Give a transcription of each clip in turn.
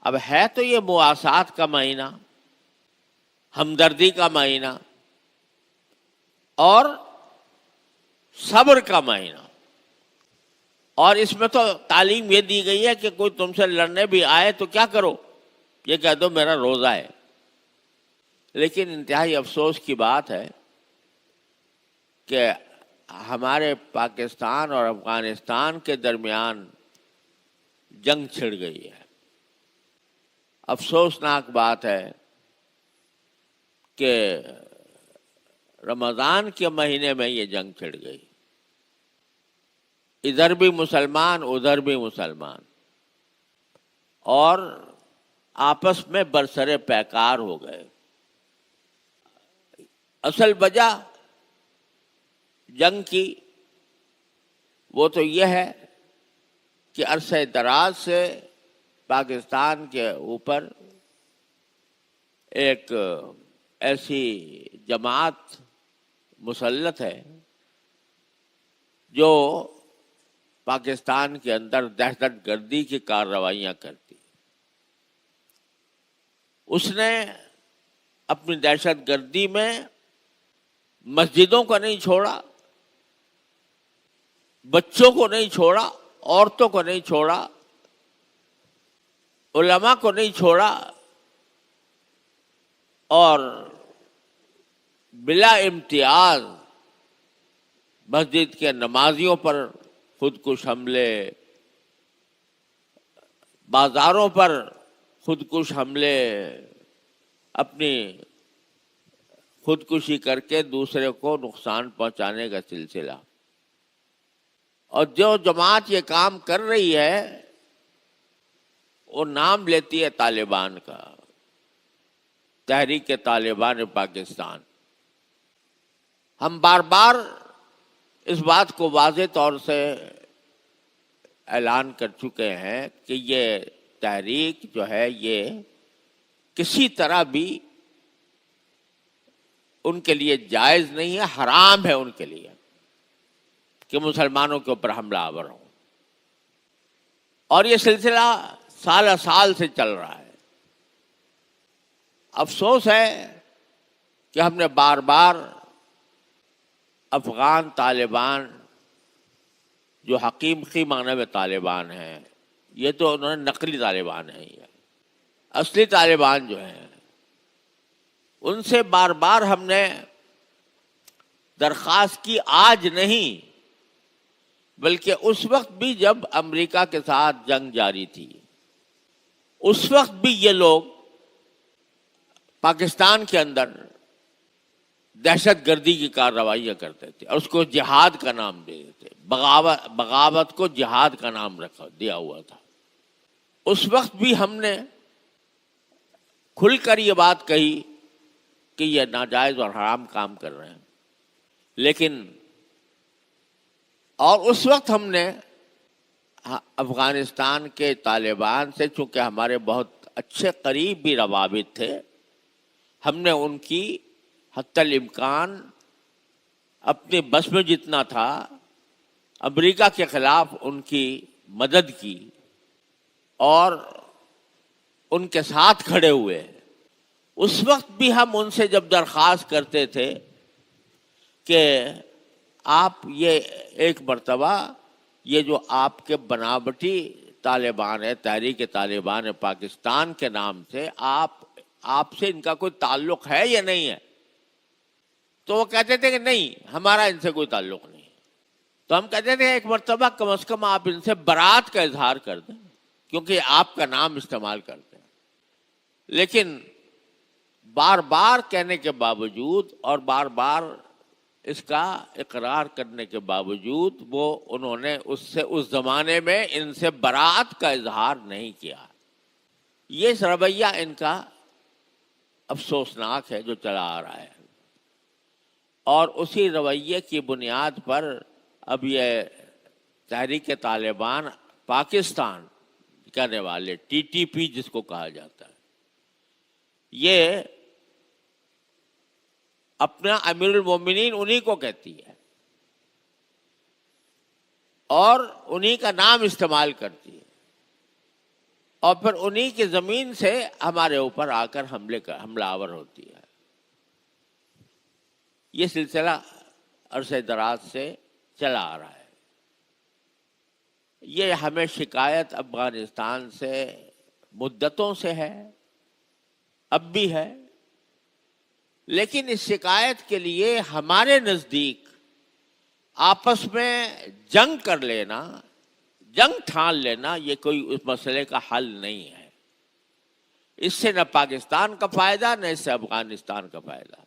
اب ہے تو یہ مواسات کا مہینہ، ہمدردی کا مہینہ اور صبر کا مہینہ، اور اس میں تو تعلیم یہ دی گئی ہے کہ کوئی تم سے لڑنے بھی آئے تو کیا کرو، یہ کہہ دو میرا روزہ ہے۔ لیکن انتہائی افسوس کی بات ہے کہ ہمارے پاکستان اور افغانستان کے درمیان جنگ چھڑ گئی ہے۔ افسوسناک بات ہے کہ رمضان کے مہینے میں یہ جنگ چھڑ گئی، ادھر بھی مسلمان ادھر بھی مسلمان، اور آپس میں برسر پیکار ہو گئے۔ اصل وجہ جنگ کی وہ تو یہ ہے کہ عرصہ دراز سے پاکستان کے اوپر ایک ایسی جماعت مسلط ہے جو پاکستان کے اندر دہشت گردی کی کارروائیاں کرتی۔ اس نے اپنی دہشت گردی میں مسجدوں کو نہیں چھوڑا، بچوں کو نہیں چھوڑا، عورتوں کو نہیں چھوڑا، علماء کو نہیں چھوڑا، اور بلا امتیاز مسجد کے نمازیوں پر خودکش حملے، بازاروں پر خودکش حملے، اپنی خودکشی کر کے دوسرے کو نقصان پہنچانے کا سلسلہ۔ اور جو جماعت یہ کام کر رہی ہے وہ نام لیتی ہے طالبان کا، تحریک طالبان پاکستان۔ ہم بار بار اس بات کو واضح طور سے اعلان کر چکے ہیں کہ یہ تحریک جو ہے یہ کسی طرح بھی ان کے لیے جائز نہیں ہے، حرام ہے ان کے لیے کہ مسلمانوں کے اوپر حملہ آور ہو، اور یہ سلسلہ سال سال سے چل رہا ہے۔ افسوس ہے کہ ہم نے بار بار افغان طالبان جو حقیقی معنی میں طالبان ہیں، یہ تو انہوں نے نقلی طالبان ہیں، یہ اصلی طالبان جو ہیں ان سے بار بار ہم نے درخواست کی، آج نہیں بلکہ اس وقت بھی جب امریکہ کے ساتھ جنگ جاری تھی، اس وقت بھی یہ لوگ پاکستان کے اندر دہشت گردی کی کارروائیاں کرتے تھے اور اس کو جہاد کا نام دے دیتے، بغاوت کو جہاد کا نام دیا ہوا تھا۔ اس وقت بھی ہم نے کھل کر یہ بات کہی کہ یہ ناجائز اور حرام کام کر رہے ہیں، لیکن اور اس وقت ہم نے افغانستان کے طالبان سے، چونکہ ہمارے بہت اچھے قریبی روابط تھے، ہم نے ان کی حتی الامکان اپنی بس میں جتنا تھا امریکہ کے خلاف ان کی مدد کی اور ان کے ساتھ کھڑے ہوئے۔ اس وقت بھی ہم ان سے جب درخواست کرتے تھے کہ آپ یہ ایک مرتبہ یہ جو آپ کے بناوٹی طالبان ہے، تحریک طالبان پاکستان کے نام سے، آپ سے ان کا کوئی تعلق ہے یا نہیں ہے؟ تو وہ کہتے تھے کہ نہیں، ہمارا ان سے کوئی تعلق نہیں۔ تو ہم کہتے تھے ایک مرتبہ کم از کم آپ ان سے برات کا اظہار کر دیں، کیونکہ آپ کا نام استعمال کرتے ہیں۔ لیکن بار بار کہنے کے باوجود اور بار بار اس کا اقرار کرنے کے باوجود انہوں نے اس زمانے میں ان سے برات کا اظہار نہیں کیا۔ یہ رویہ ان کا افسوسناک ہے جو چلا آ رہا ہے، اور اسی رویے کی بنیاد پر اب یہ تحریک طالبان پاکستان کرنے والے ٹی ٹی پی جس کو کہا جاتا ہے، یہ اپنا امیر المومنین انہی کو کہتی ہے اور انہی کا نام استعمال کرتی ہے۔ اور پھر انہی کی زمین سے ہمارے اوپر آ کر حملہ آور ہوتی ہے. یہ سلسلہ عرصہ دراز سے چلا آ رہا ہے. یہ ہمیں شکایت افغانستان سے مدتوں سے ہے، اب بھی ہے، لیکن اس شکایت کے لیے ہمارے نزدیک آپس میں جنگ کر لینا، جنگ ٹھان لینا، یہ کوئی اس مسئلے کا حل نہیں ہے. اس سے نہ پاکستان کا فائدہ، نہ اس سے افغانستان کا فائدہ.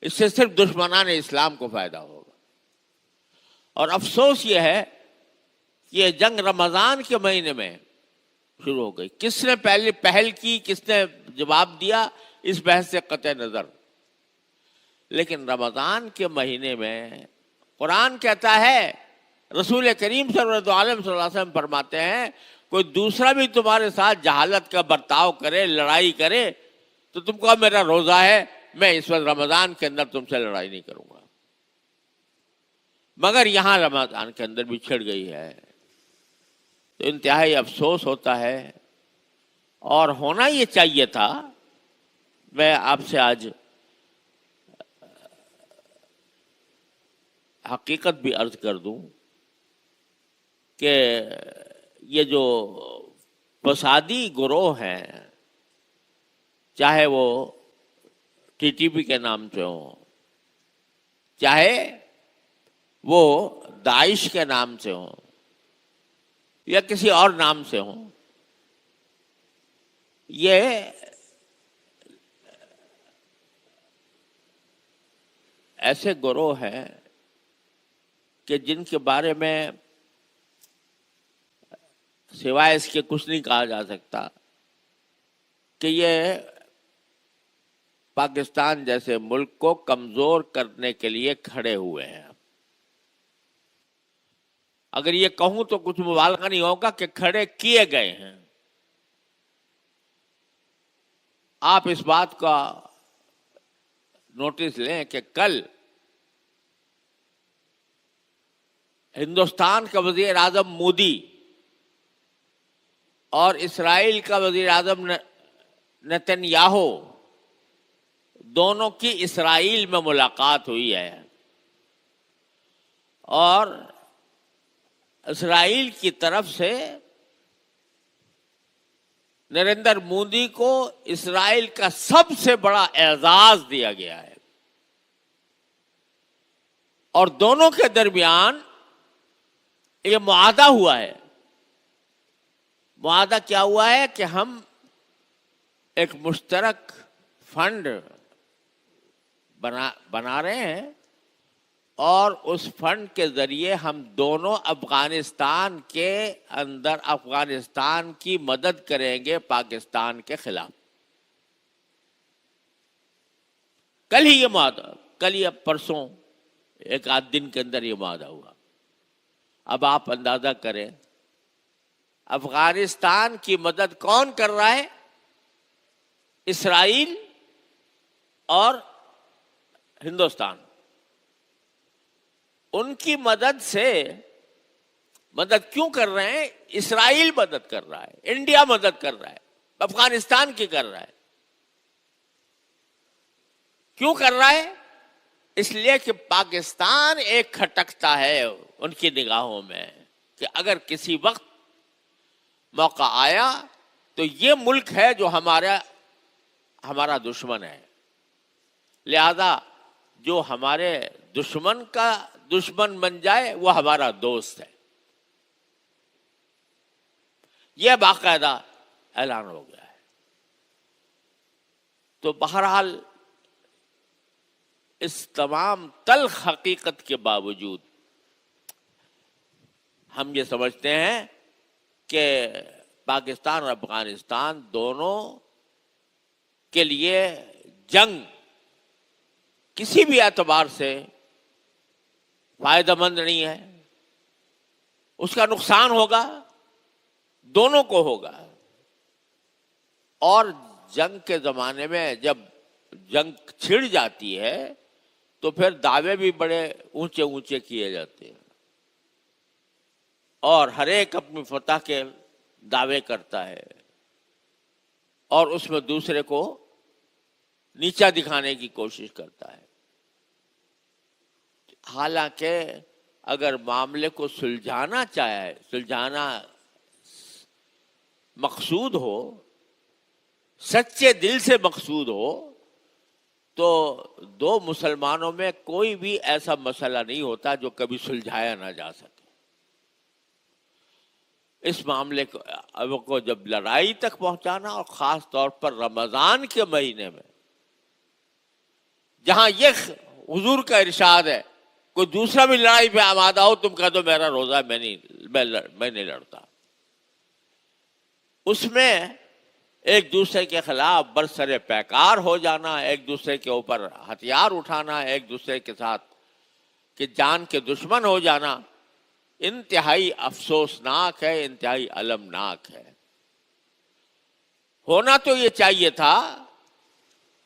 اس سے صرف دشمنان اسلام کو فائدہ ہوگا. اور افسوس یہ ہے کہ یہ جنگ رمضان کے مہینے میں شروع ہو گئی. کس نے پہل کی، کس نے جواب دیا، اس بحث سے قطع نظر. لیکن رمضان کے مہینے میں قرآن کہتا ہے، رسول کریم صلی اللہ علیہ وسلم فرماتے ہیں، کوئی دوسرا بھی تمہارے ساتھ جہالت کا برتاؤ کرے، لڑائی کرے، تو تم کو میرا روزہ ہے، میں اس وقت رمضان کے اندر تم سے لڑائی نہیں کروں گا. مگر یہاں رمضان کے اندر بھی چھڑ گئی ہے. تو انتہائی افسوس ہوتا ہے، اور ہونا یہ چاہیے تھا. میں آپ سے آج حقیقت بھی عرض کر دوں کہ یہ جو فسادی گروہ ہیں، چاہے وہ ٹی ٹی پی کے نام سے ہوں، چاہے وہ داعش کے نام سے ہوں، یا کسی اور نام سے ہوں، یہ ایسے گروہ ہیں کہ جن کے بارے میں سوائے اس کے کچھ نہیں کہا جا سکتا کہ یہ پاکستان جیسے ملک کو کمزور کرنے کے لیے کھڑے ہوئے ہیں. اگر یہ کہوں تو کچھ مبالغہ نہیں ہوگا کہ کھڑے کیے گئے ہیں. آپ اس بات کا نوٹس لیں کہ کل ہندوستان کا وزیر اعظم مودی اور اسرائیل کا وزیر اعظم نتن یاہو، دونوں کی اسرائیل میں ملاقات ہوئی ہے، اور اسرائیل کی طرف سے نریندر مودی کو اسرائیل کا سب سے بڑا اعزاز دیا گیا ہے. اور دونوں کے درمیان یہ معاہدہ ہوا ہے. معاہدہ کیا ہوا ہے کہ ہم ایک مشترک فنڈ بنا رہے ہیں، اور اس فنڈ کے ذریعے ہم دونوں افغانستان کے اندر افغانستان کی مدد کریں گے پاکستان کے خلاف. کل ہی یہ معاہدہ، کل یا پرسوں، ایک آدھ دن کے اندر یہ معاہدہ ہوا. اب آپ اندازہ کریں افغانستان کی مدد کون کر رہا ہے؟ اسرائیل اور ہندوستان. ان کی مدد سے، مدد کیوں کر رہے ہیں؟ اسرائیل مدد کر رہا ہے، انڈیا مدد کر رہا ہے، افغانستان کی کر رہا ہے. کیوں کر رہا ہے؟ اس لیے کہ پاکستان ایک کھٹکتا ہے ان کی نگاہوں میں کہ اگر کسی وقت موقع آیا تو یہ ملک ہے جو ہمارا دشمن ہے، لہذا جو ہمارے دشمن کا دشمن بن جائے وہ ہمارا دوست ہے. یہ باقاعدہ اعلان ہو گیا ہے. تو بہرحال اس تمام تلخ حقیقت کے باوجود ہم یہ سمجھتے ہیں کہ پاکستان اور افغانستان دونوں کے لیے جنگ کسی بھی اعتبار سے فائدہ مند نہیں ہے. اس کا نقصان ہوگا، دونوں کو ہوگا. اور جنگ کے زمانے میں جب جنگ چھڑ جاتی ہے تو پھر دعوے بھی بڑے اونچے اونچے کیے جاتے ہیں، اور ہر ایک اپنی فتح کے دعوے کرتا ہے اور اس میں دوسرے کو نیچا دکھانے کی کوشش کرتا ہے. حالانکہ اگر معاملے کو سلجھانا مقصود ہو، سچے دل سے مقصود ہو، تو دو مسلمانوں میں کوئی بھی ایسا مسئلہ نہیں ہوتا جو کبھی سلجھایا نہ جا سکے. اس معاملے کو جب لڑائی تک پہنچانا، اور خاص طور پر رمضان کے مہینے میں جہاں یہ حضور کا ارشاد ہے، کوئی دوسرا بھی لڑائی پہ آمادہ ہو، تم کہہ دو میرا روزہ میں نہیں لڑتا. اس میں ایک دوسرے کے خلاف برسر پیکار ہو جانا، ایک دوسرے کے اوپر ہتھیار اٹھانا، ایک دوسرے کے ساتھ کہ جان کے دشمن ہو جانا، انتہائی افسوسناک ہے، انتہائی المناک ہے. ہونا تو یہ چاہیے تھا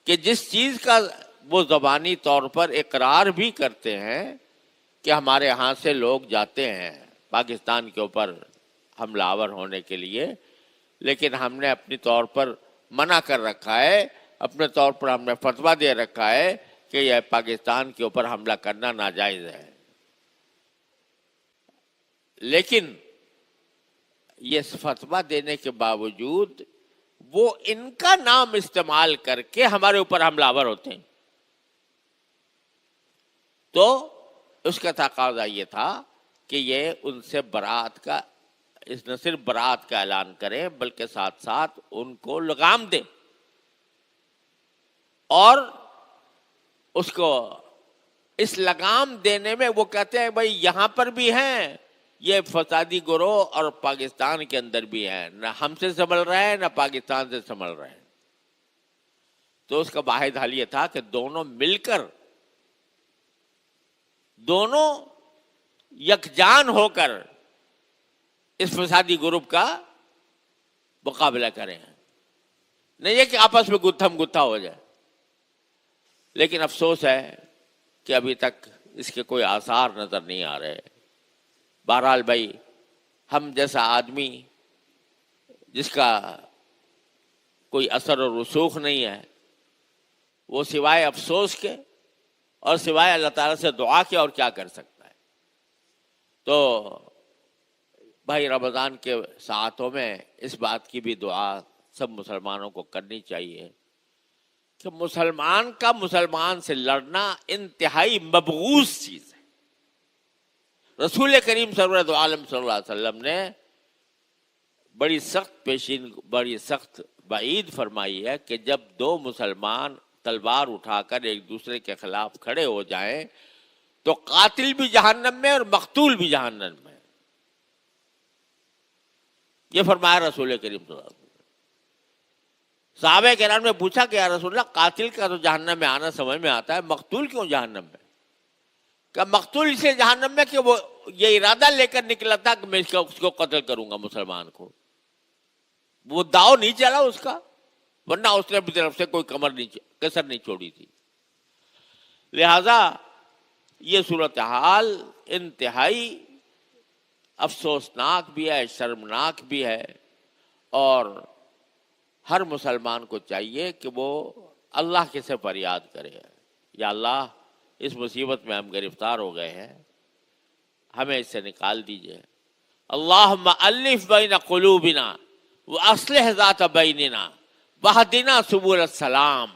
کہ جس چیز کا وہ زبانی طور پر اقرار بھی کرتے ہیں کہ ہمارے ہاں سے لوگ جاتے ہیں پاکستان کے اوپر حملہ آور ہونے کے لیے، لیکن ہم نے اپنی طور پر منع کر رکھا ہے، اپنے طور پر ہم نے فتویٰ دے رکھا ہے کہ یہ پاکستان کے اوپر حملہ کرنا ناجائز ہے. لیکن یہ فتویٰ دینے کے باوجود وہ ان کا نام استعمال کر کے ہمارے اوپر حملہ آور ہوتے ہیں. تو اس کا تقاضا یہ تھا کہ یہ ان سے برات کا، نہ صرف برات کا اعلان کریں بلکہ ساتھ ساتھ ان کو لگام دیں، اور اس کو اس لگام دینے میں وہ کہتے ہیں بھائی یہاں پر بھی ہیں یہ فسادی گروہ، اور پاکستان کے اندر بھی ہیں، نہ ہم سے سنبھل رہے ہیں نہ پاکستان سے سنبھل رہے ہیں. تو اس کا واحد حل یہ تھا کہ دونوں مل کر، دونوں یکجان ہو کر اس فسادی گروپ کا مقابلہ کریں، نہیں یہ کہ آپس میں گتھم گتھا ہو جائے. لیکن افسوس ہے کہ ابھی تک اس کے کوئی آثار نظر نہیں آ رہے. بہرحال بھائی، ہم جیسا آدمی جس کا کوئی اثر و رسوخ نہیں ہے، وہ سوائے افسوس کے اور سوائے اللہ تعالیٰ سے دعا کے اور کیا کر سکتا ہے. تو بھائی رمضان کے ساعتوں میں اس بات کی بھی دعا سب مسلمانوں کو کرنی چاہیے کہ مسلمان کا مسلمان سے لڑنا انتہائی مبغوض چیز ہے. رسول کریم سرورت عالم صلی اللہ علیہ وسلم نے بڑی سخت وعید فرمائی ہے کہ جب دو مسلمان تلوار اٹھا کر ایک دوسرے کے خلاف کھڑے ہو جائیں تو قاتل بھی جہنم میں اور مقتول بھی جہنم میں. یہ فرمایا رسول کریم صلی اللہ علیہ وسلم. صحابہ کرام نے پوچھا کہ یا رسول اللہ، قاتل کا تو جہنم میں آنا سمجھ میں آتا ہے، مقتول کیوں جہنم میں؟ کہ مقتول اسے جہنم میں کہ وہ یہ ارادہ لے کر نکلا تھا کہ میں اس کو قتل کروں گا، مسلمان کو. وہ داؤ نہیں چلا اس کا، ورنہ اس نے اپنی طرف سے کوئی کسر نہیں چھوڑی تھی. لہذا یہ صورتحال انتہائی افسوسناک بھی ہے، شرمناک بھی ہے، اور ہر مسلمان کو چاہیے کہ وہ اللہ کے سے فریاد کرے، یا اللہ اس مصیبت میں ہم گرفتار ہو گئے ہیں، ہمیں اس سے نکال دیجئے. اللہم الف بین قلوبنا واصلح ذات بیننا واہدنا سبل السلام.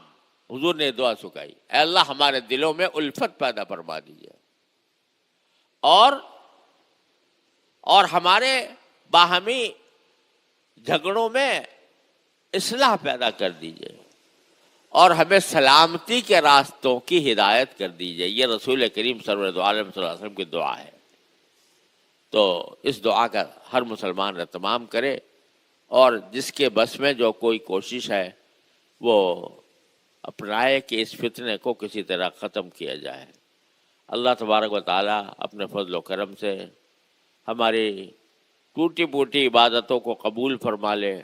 حضور نے دعا سکھائی، اے اللہ ہمارے دلوں میں الفت پیدا فرما دیجئے، اور ہمارے باہمی جھگڑوں میں اصلاح پیدا کر دیجئے، اور ہمیں سلامتی کے راستوں کی ہدایت کر دیجئے. یہ رسول کریم سرورت عالم صلی اللہ علیہ وسلم کی دعا ہے. تو اس دعا کا ہر مسلمان اہتمام کرے، اور جس کے بس میں جو کوئی کوشش ہے وہ اپنائے کہ اس فتنے کو کسی طرح ختم کیا جائے. اللہ تبارک و تعالی اپنے فضل و کرم سے ہماری ٹوٹی پوٹی عبادتوں کو قبول فرما لے،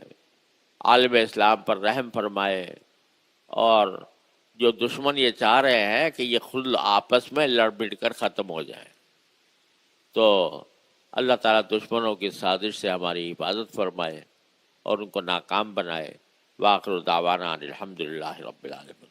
عالم اسلام پر رحم فرمائے، اور جو دشمن یہ چاہ رہے ہیں کہ یہ خود آپس میں لڑ بڑھ کر ختم ہو جائے، تو اللہ تعالیٰ دشمنوں کی سازش سے ہماری حفاظت فرمائے اور ان کو ناکام بنائے۔ وآخر دعوانا ان الحمد للہ رب العالمین۔